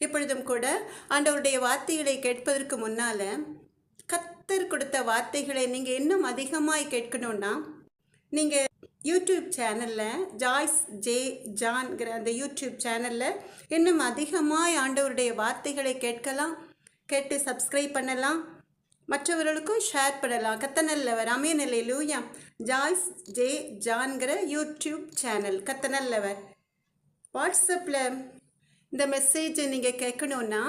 இப்பொழுதும் கூட ஆண்டவருடைய வார்த்தைகளை கேட்பதற்கு முன்னால கர்த்தர் கொடுத்த வார்த்தைகளை நீங்க இன்னும் அதிகமாய் கேட்கணும்னா நீங்க யூடியூப் சேனலில் ஜாய்ஸ் ஜே ஜான்கிற அந்த யூடியூப் சேனலில் இன்னும் அதிகமாய் ஆண்டவருடைய வார்த்தைகளை கேட்கலாம், கேட்டு சப்ஸ்கிரைப் பண்ணலாம், மற்றவர்களுக்கும் ஷேர் பண்ணலாம். கத்தனல்லவர் அமேன் அல்லேலூயா. ஜாய்ஸ் ஜே ஜான்கிற யூடியூப் சேனல் கத்தனல்லவர். வாட்ஸ்அப்பில் இந்த மெசேஜை நீங்கள் கேட்கணுன்னா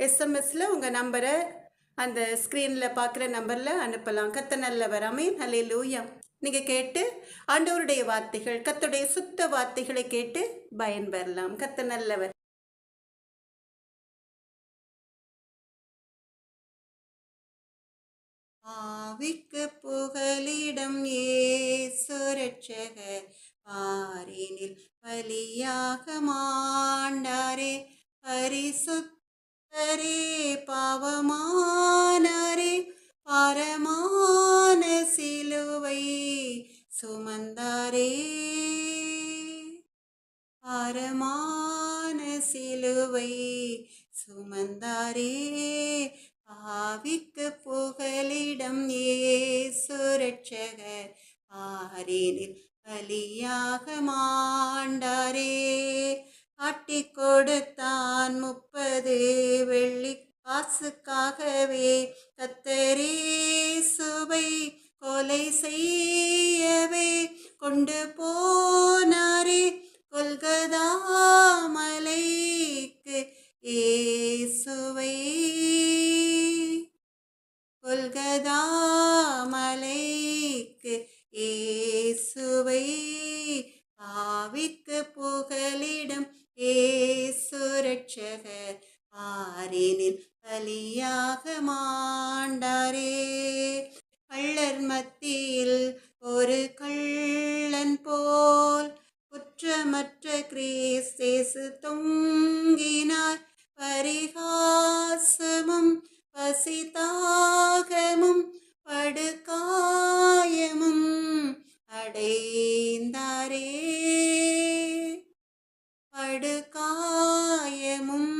எஸ்எம்எஸில் உங்கள் நம்பரை அந்த ஸ்க்ரீனில் பார்க்குற நம்பரில் அனுப்பலாம். கத்தனல்லவர் அமேன் அல்லேலூயா. நீங்கள் கேட்டு ஆண்டவருடைய வார்த்தைகள், கர்த்தருடைய சுத்த வார்த்தைகளை கேட்டு பயன்பெறலாம். கர்த்தர் நல்லவர். ஆவிக்கு புகலிடம் இயேசு இரட்சகர், பாரினில் பலியாக மாண்டாரே, பரிசுத்தரே பாவமானாரே, பரமான சிலுவை சுமந்தாரே, பரமான சிலுவை சுமந்தாரே. ஆவிக்கு புகலிடம் இயேசு இரட்சகர், பாரினில் பலியாக மாண்டாரே, காட்டி கொடுத்தான் 30 வெள்ளி காசுக்காகவே, கர்த்தரேசுவை கொலை செய்யவே கொண்டு போனாரே, கொல்கதா மலைக்கு இயேசுவை, கொல்கதா மலைக்கு இயேசுவை. ஆவிக்கு புகலிடம் இயேசு இரட்சகர், பாரினில் பலியாக மாண்டாரே. கள்ளர் மத்தியில் ஒரு கள்ளன் போல் குற்றமற்ற கிறிஸ்தேசு தொங்கினார், பரிகாசமும் பசிதாகமும் படுகாயமும் அடைந்தாரே, படுகாயமும்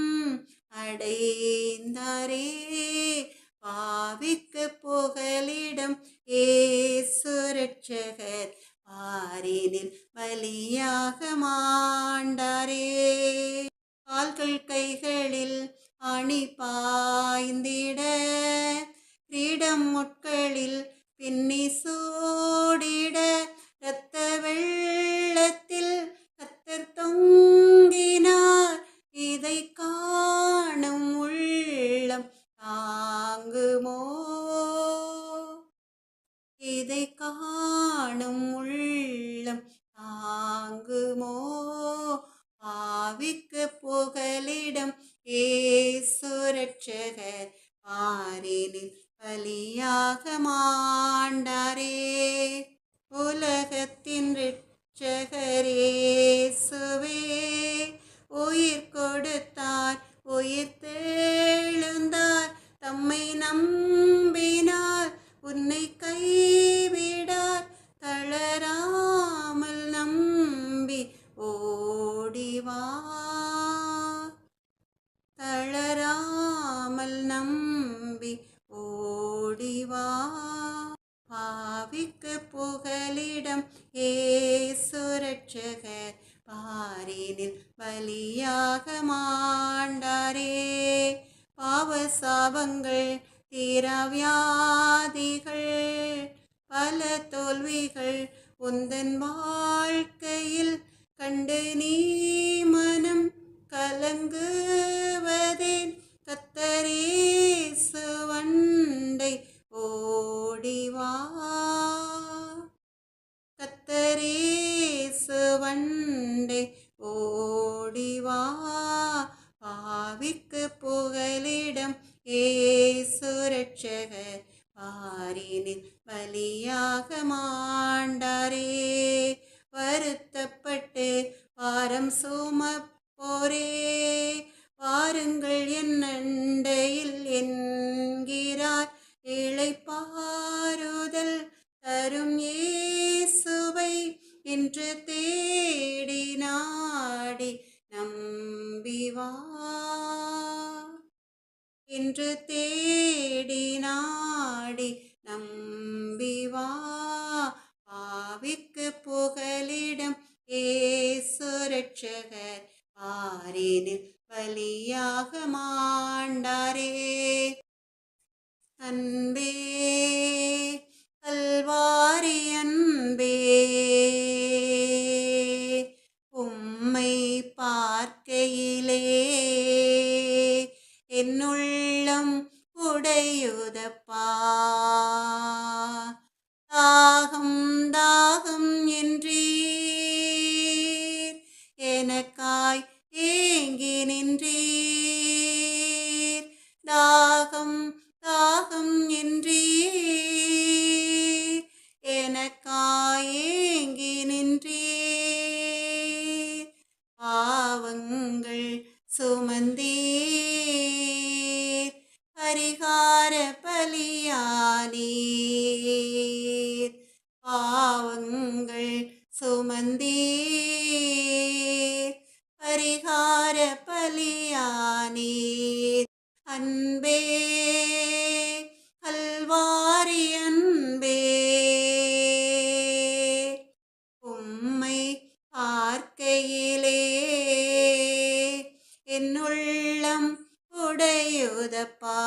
அடைந்தாரே. பாவிக்கு புகலிடம் இயேசு இரட்சகர், பாரினில் பலியாக மாண்டாரே. கால்கள் கைகளில் அணி பாய்ந்திட, கிரீடம் முட்களில் பின்னி சூடிட, இரத்த வெள்ளத்தில் கர்த்தர் தொங்கினார், இதை காணும் உள்ளம் தாங்குமோ, இதை காணும் உள்ளம் தாங்குமோ. ஆவிக்கு புகலிடம் இயேசு இரட்சகர், பாரினில் பலியாக மாண்டாரே. உலகத்தின் இரட்சகர் இயேசுவே, உயிர் கொடுத்தார், உயிர் தெழுந்தார், தம்மை நம்பினார் உன்னை கைவிடார், தளராமல் நம்பி ஓடிவா, தளராமல் நம்பி ஓடிவா. பாவிக்கு புகலிடம் இயேசு இரட்சகர், பாரினில் பலியாக மாண்டாரே. பாவ சாபங்கள் தீராவியாதிகள் பல தோல்விகள் உந்தன் வாழ்க்கையில் கண்டு நீ மனம் கலங்குவதேன், கர்த்தரேசு வண்டை ஓடிவா, கர்த்தரேசு வண்டை ஓடிவா. பாவிக்கு புகலிடம் இயேசு இரட்சகர், பாரினில் பலியாக மாண்டாரே. வருத்தப்பட்டு பாரம் சுமப்போரே, என்று தேடி நாடி நம்பிவா. பாவிக்கு புகலிடம் ஏசு ரட்சகர், பாரினில் பலியாக மாண்டாரே. அன்பே கல்வாரி அன்பே, உம்மை பார்க்கையிலே என்னுள்ளம் உடையுதப்பா. தாகம் தாகம் என்றீர், எனக்காய் ஏங்கி நின்றீர். தாகம் தாகம் என்றீர், எனக்காய் ஏங்கி நின்றீர். பாவங்கள் சுமந்தீர், பரிகார பலியானீர். பாவங்கள் சுமந்தீர், பரிகார பலியானீர். அன்பே கல்வாரி அன்பே, உம்மை பார்க்கையிலே என்னுள்ளம் உடையுதப்பா.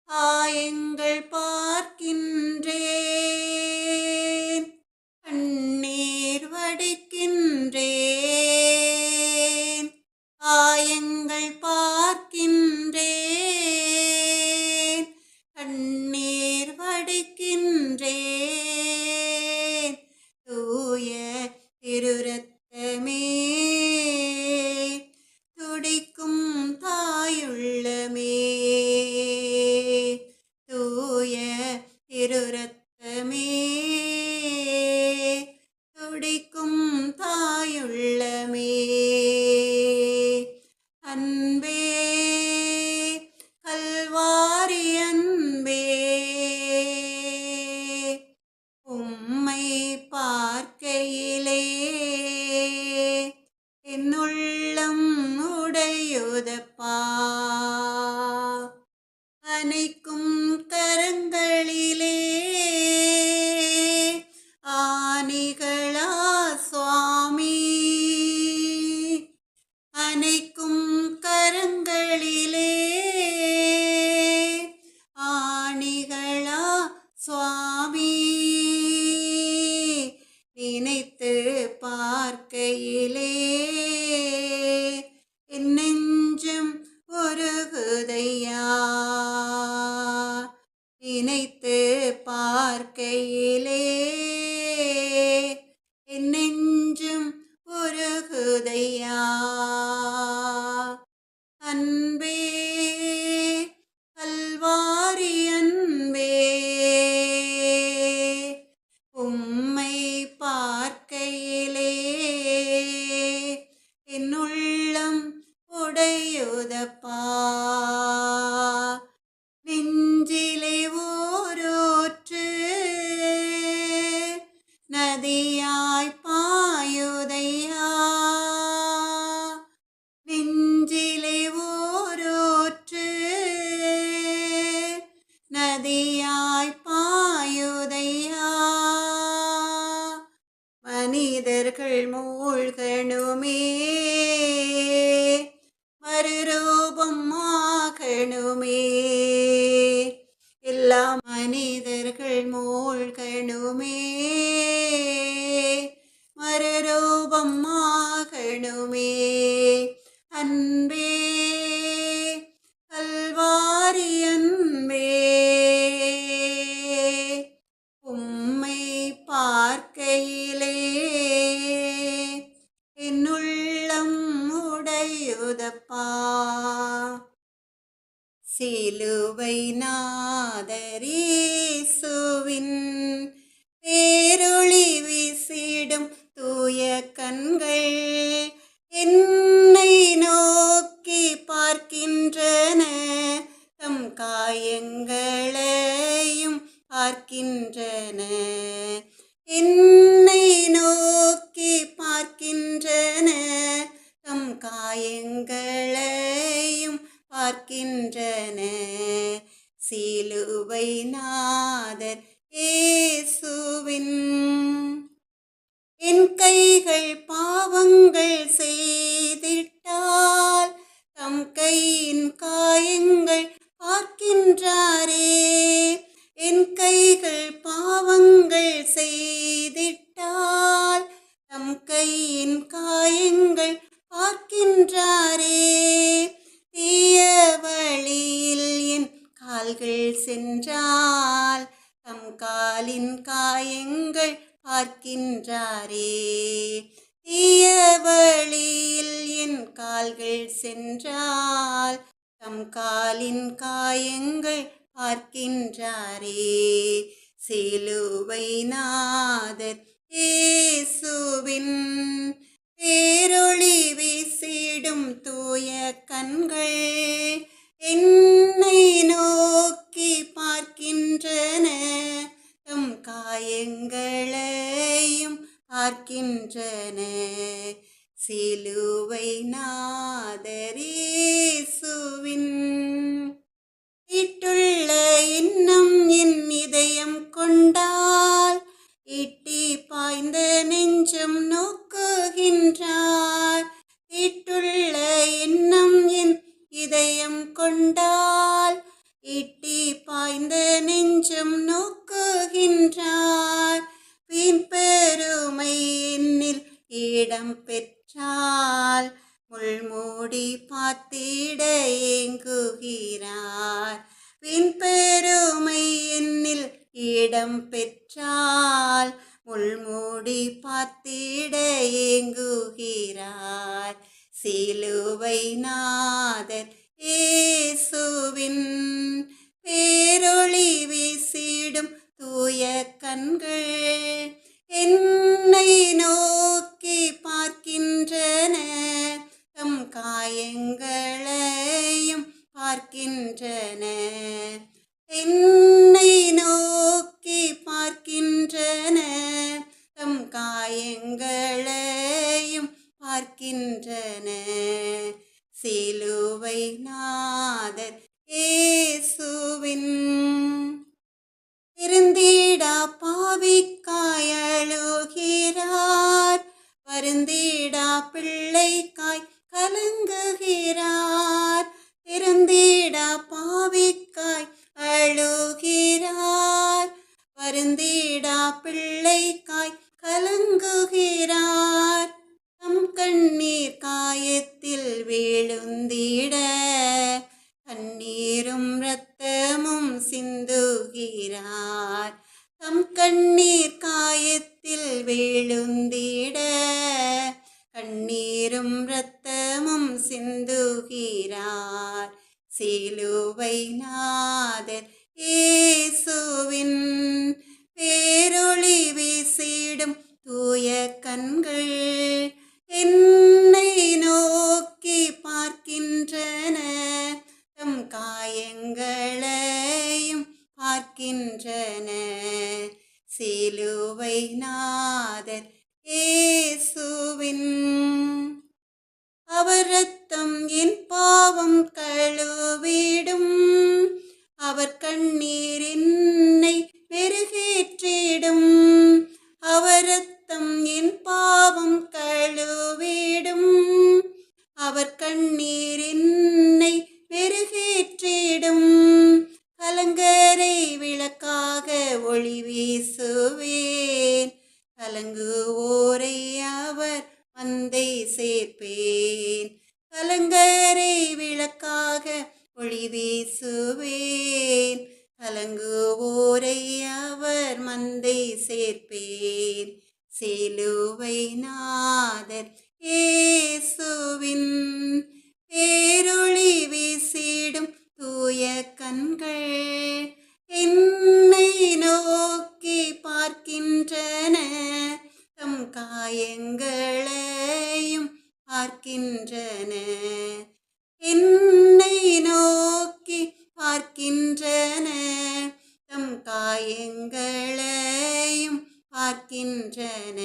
காயங்கள் பார்க்கின்றேன், கண்ணீர் வடிக்கின்றேன். காயங்கள் பார்க்கின்றேன், கண்ணீர் வடிக்கின்றேன். தூய திருரத்தமே, துடிக்கும் தாயுள்ளமே. தூய திருரத்தமே, துடிக்கும் தாயுள்ளமே. அன்பே கல்வாரி அன்பே, உம்மை பார்க்கையிலே என்னுள்ளம் உடையுதப்பா. அணைக்கும் கரங்களிலே ஆணிகளா சுவாமி. அணைக்கும் கரங்களிலே ஆணிகளா சுவாமி. நினைத்து பார்க்கையிலே என் நெஞ்சம் உருகுதையா. நினைத்து பார்க்கையிலே என் நெஞ்சம் உருகுதையா. அன்பே கல்வாரி அன்பே, உம்மை பார்க்கையிலே என்னுள்ளம் உடையுதப்பா. நெஞ்சிலே ஊரூற்று நதியாய் பாயுதையா. நெஞ்சிலே ஊரூற்று நதியாய் பாயுதையா. மனிதர்கள் மூழ்கணுமே, மறுரூபம் ஆகணுமே. எல்லா மனிதர்கள் மூழ்கணுமே, மறுரூபம் ஆகணுமே. அன்பே கல்வாரி அன்பே, உம்மை பார்க்கையிலே என்னுள்ளம் உடையுதப்பா. சிலுவை நாதரேசுவின் பேரொளி வீசிடும் தூய கண்கள் என்னை நோக்கி பார்க்கின்றன. தம் காயங்களையும் பார்க்கின்றன. என்னை நோக்கி பார்க்கின்றன, தம் காயங்களையும் பார்க்கின்றன. சிலுவை நாதர் இயேசுவின் என் கைகள் பாவங்கள் செய்திட்டால் தம் கையின் காயங்கள் பார்க்கின்றாரே. என் கைகள் பாவங்கள் செய்திட்டால் தம் கையின் காயங்கள் பார்க்கின்றாரே. தீய வழியில் என் கால்கள் சென்றால் தம் காலின் காயங்கள் பார்க்கின்றாரே. தீய வழியில் என் கால்கள் சென்றால் தம் காலின் காயங்கள் பார்க்கின்றாரே. சிலுவை நாதர் இயேசுவின் பேரொளி வீசிடும் தூய கண்கள் என்னை நோக்கி பார்க்கின்றன. தம் காயங்களையும் பார்க்கின்றன. சிலுவை நாதர் இயேசுவின் இட்டுள்ள இன்னம் என் இதயம் கொண்டால் இட்டி பாய்ந்த நெஞ்சம் நோக்குகின்றார். இட்டுள்ள எண்ணம் என் இதயம் கொண்டால் இட்டி பாய்ந்த நெஞ்சம் நோக்குகின்றார். வீண் பெருமை என்னில் இடம் பெற்றால் முள்மூடி பார்த்திட ஏங்குகிறார். வீண் பெருமை என்னில் இடம் பெற்றால் முள்மூடி பார்த்திட ஏங்குகிறார். சிலுவை நாதர் இயேசுவின் பேரொளி வீசிடும் தூய கண்கள் என்னை நோக்கி பார்க்கின்றன. தம் காயங்களையும் பார்க்கின்றன. என்னை நோக்கி பார்க்கின்றன. தம் காயங்களையும் பார்க்கின்றன. சிலுவை நாதர் இயேசுவின் திருந்திடா பாவிக்காய் அழுகிறார். வருந்திடா பிள்ளைக்காய் கலங்குகிறார். திருந்திடா பாவிக்காய் அழுகிறார். வருந்திடா பிள்ளைக்காய் கலங்குகிறார். தம் கண்ணீர் காயத்தில் விழுந்திட கண்ணீரும் இரத்தமும் சிந்துகிறார். தம் கண்ணீர் காயத்தில் விழுந்திட கண்ணீரும் இரத்தமும் சிந்துகிறார். சிலுவை நாதர் இயேசுவின் பேரொளி வீசிடும் தூய கண்கள் என்னை நோக்கி பார்க்கின்றன. தம் காயங்களையும் பார்க்கின்றன. சிலுவை நாதர் இயேசுவின் அவர் இரத்தம் என் பாவம் கழுவிடும். அவர் கண்ணீர் என்னை மெருகேற்றிடும். அவர் இரத்தம் என் பாவம் கழுவிடும். அவர் கண்ணீர் என்னை மெருகேற்றிடும். கலங்கரை விளக்காக ஒளி வீசுவேன். கலங்குவோரை அவர் மந்தை சேர்ப்பேன். கலங்கரை விளக்காக ஒளி வீசுவேன். கலங்குவோரை அவர் மந்தை சேர்ப்பேன். சிலுவை நாதர் இயேசுவின் பேரொளி வீசிடும் தூய கண்கள் என்னை நோக்கி பார்க்கின்றன. தம் காயங்களையும் பார்க்கின்றன. என்னை நோக்கி பார்க்கின்றன. தம் காயங்களையும் பார்க்கின்றன.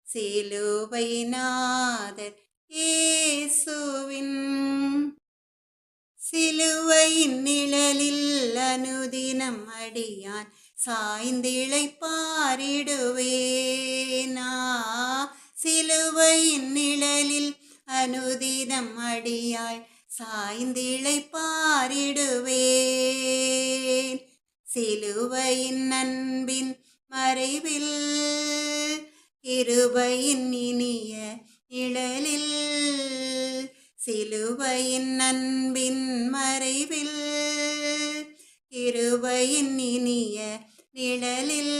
சிலுவை நாதர் இயேசுவின் சிலுவையின் நிழலில் அனுதினம் அடியான் சாய்ந்திழைப்பாரிடுவேனா. சிலுவையின் நிழலில் அனுதினம் அடியாள் சாய்ந்திழைப்பாரிடுவேன். சிலுவையின் அன்பின் மறைவில் கிருபையின் இனிய நிழலில், சிலுவையின் அன்பின் மறைவில் கிருபையின் இனிய நிழலில்,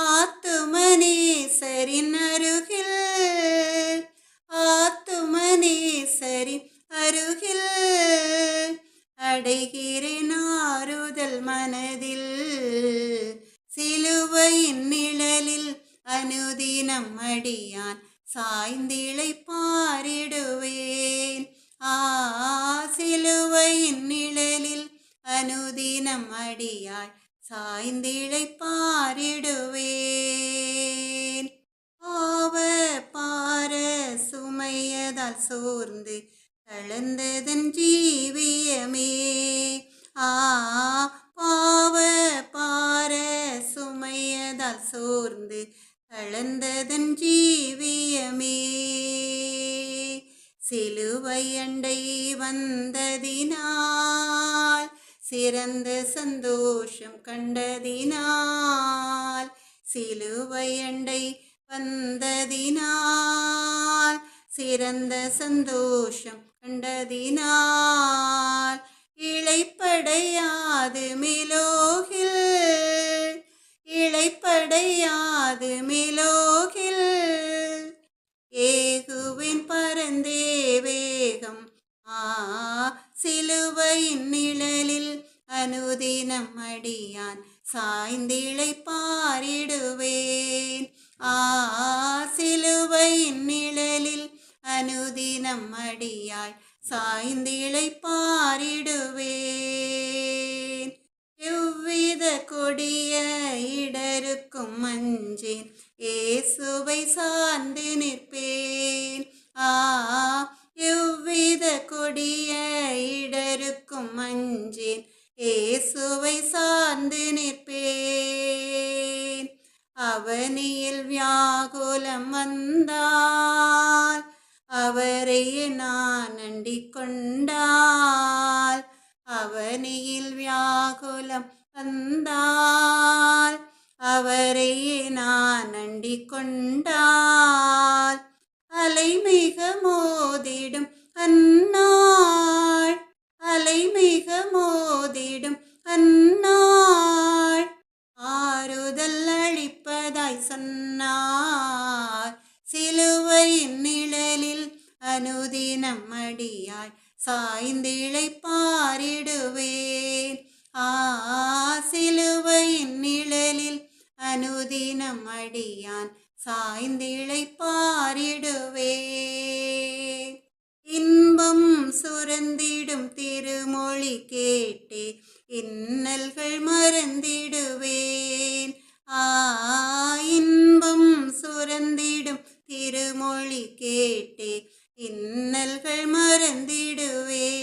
ஆத்துமனேசரின் அருகில், ஆத்துமனேசரின் அருகில் அடைகிறேன் ஆறுதல் மனதில். சிலுவையின் நிழலில் அனுதினம் அடியான் சாய்ந்திழைப்பாரிடுவேன். சிலுவையின் நிழலில் அனுதினம் அடியாய் சாய்ந்திழைப்பாரிடுவேன். பார சுமையதால் சோர்ந்து கலந்ததன் ஜீவியமே. பார சுமையதால் சோர்ந்து கலந்ததன் ஜீவியமே. சிலுவை அண்டை வந்ததினால் சிறந்த சந்தோஷம் கண்டதினால், சிலுவை அண்டை வந்ததினால் சிறந்த சந்தோஷம் கண்டதினால், இளைப்படையாது மேலோகில், இளைப்படையாது மேலோகில் ஏகுவின் பரந்தே வேகம். சிலுவையின் நிழலில் அனுதினம் அடியான் சாய்ந்திழைப்பாரிடுவேன். சிலுவையின் நிழலில் அனுதினம் அடியாய் சாய்ந்திழைப்பாரிடுவேன். எவ்வித கொடிய இடருக்கும் அஞ்சேன், இயேசுவை சார்ந்து நிற்பேன். எவ்வித கொடிய இடருக்கும் அஞ்சேன், இயேசுவை சார்ந்து நிற்பேன். அவனியில் வியாகுலம் வந்தால் அவரை நான் அண்டிக் கொண்டால், அவனியில் வியாகுலம் வந்தால் அவரை நான் அண்டிக் கொண்டால், அலைமிக மோதிடும் அந்நாள், அலைமிக மோதிடும் அந்நாள் ஆறுதல் அளிப்பதாய் சொன்னார். சிலுவையின் நிழலில் அனுதினம் அடியாய் சாய்ந்திழைப்பாரிடுவேன். சிலுவையின் நிழலில் அனுதினம் அடியான் சாய்ந்திழைப்பாரிடுவேன். இன்பம் சுரந்திடும் திருமொழி கேட்டே இன்னல்கள் மறந்திடுவேன். இன்பம் சுரந்திடும் திருமொழி கேட்டே இன்னல்கள் மறந்திடுவேன்.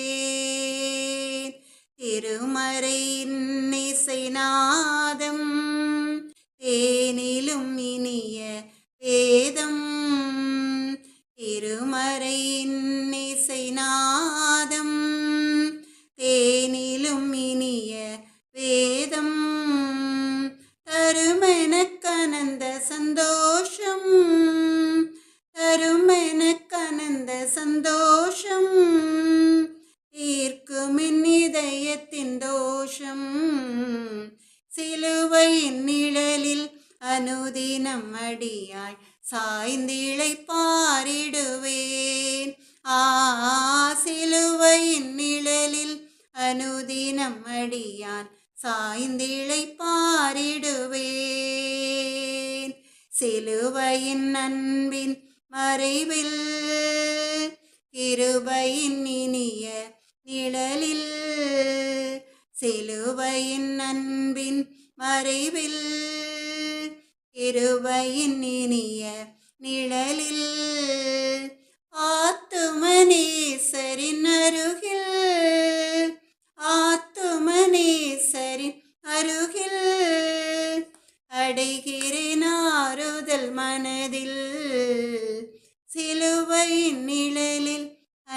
திருமறையின் இசைநாதம் தேனிலும் இனிய வேதம், திருமறையின் இசைநாதம் தேனிலும் இனிய வேதம், தருமெனக்கனந்த சந்தோஷம், தருமெனக்கனந்த சந்தோஷம், தீர்க்குமின் இதயத்தின் தோஷம். சிலுவையின் நிழலில் அனுதினம் அடியாய் சாய்ந்திழைப்பாரிடுவேன். சிலுவையின் நிழலில் அனுதினம் அடியான் சாய்ந்திழைப்பாரிடுவேன். சிலுவையின் அன்பின் மறைவில் கிருபையின் இனிய நிழலில், சிலுவையின் அன்பின் மறைவில் கிருபையின் இனிய நிழலில், ஆத்துமனேசரின் அருகில்,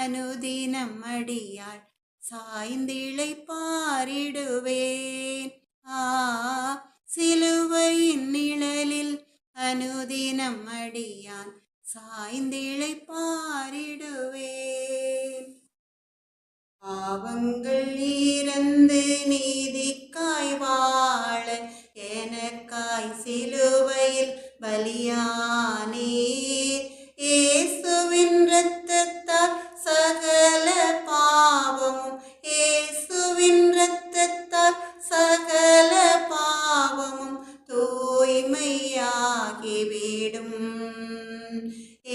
அனுதினம் அடியாள் சாய்ந்திழை பாரிடுவேன். சிலுவையின் நிழலில் அனுதினம் அடியான் சாய்ந்திழை பாரிடுவேன். பாவங்கள் இறந்து நீதிக்காய் வாழ எனக்காய் சிலுவையில் பலியானீர். இயேசுவின் இரத்தத்தால் சகல பாவமும், இயேசுவின் இரத்தத்தால் சகல பாவமும் தூய்மையாகிவிடும்.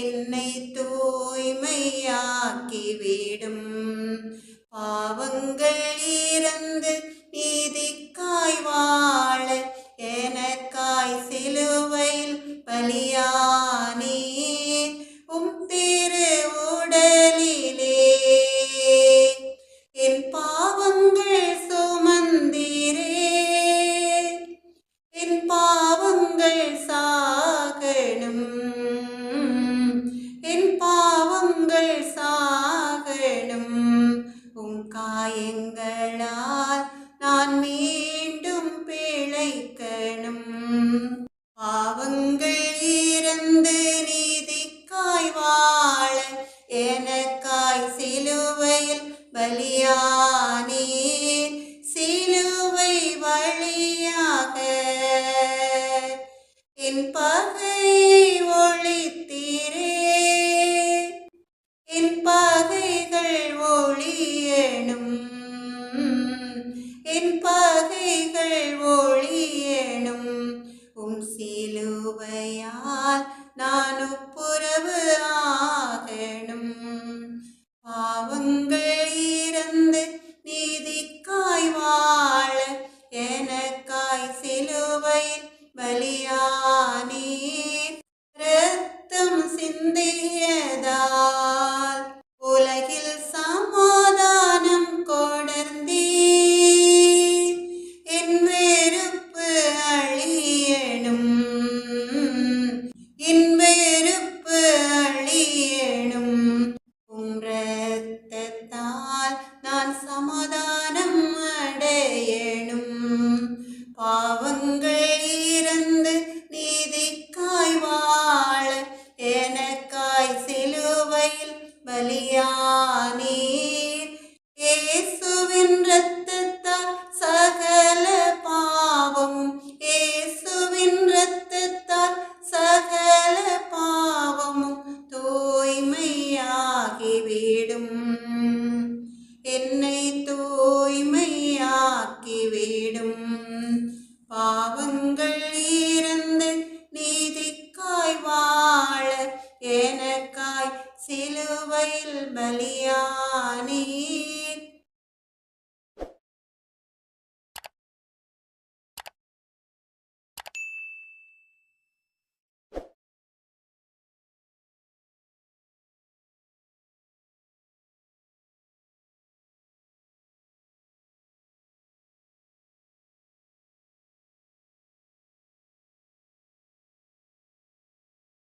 என்னை தூய்மையாக்கிவிடும். பாவங்கள் இறந்து நீதிக்காய் வாழ எனக்காய் சிலுவையில் பலியானீர். திரு உடலிலே என் பாவங்கள் சுமந்தீரே. என் பாவங்கள் சாகணும், என் பாவங்கள் சாகணும். காயங்களால் நான் மீண்டும் பிழைக்கணும். பாவங்கள் இறந்து நீதிக்காய் வாழ எனக்காய் சிலுவையில் பலியானீர். சிலுவை வழியாக என் பகையை ஒழித்தீரே. என் பகைகள் ஒழியணும், என் பகைகள் ஒழியணும். சிலுவையால் நான் ஒப்புரவு ஆகணும். பாவங்கள் இறந்து நீதிக்காய் வாழ எனக்காய் சிலுவையில் பலியானீர். இரத்தம் சிந்தியதால் உலகில் சமாதானம் கொணர்ந்தீர். என் வெறுப்பு அழியணும், என் வெறுப்பு அழியணும். இரத்தத்தால் நான் சமாதானம் அடையணும். பாவங்கள் இறந்து நீதிக்காய் வாழ எனக்காய் சிலுவையில் பலியானீர். இயேசுவின் இரத்தத்தால் சகல பாவமும், இயேசுவின் இரத்தத்தால் சகல பாவமும் தூய்மையாகிவிடும். என்னை தூய்மையாக்கிவிடும். பாவங்கள் இறந்து நீதிக்காய் வாழ எனக்காய் சிலுவையில் பலியானீர்.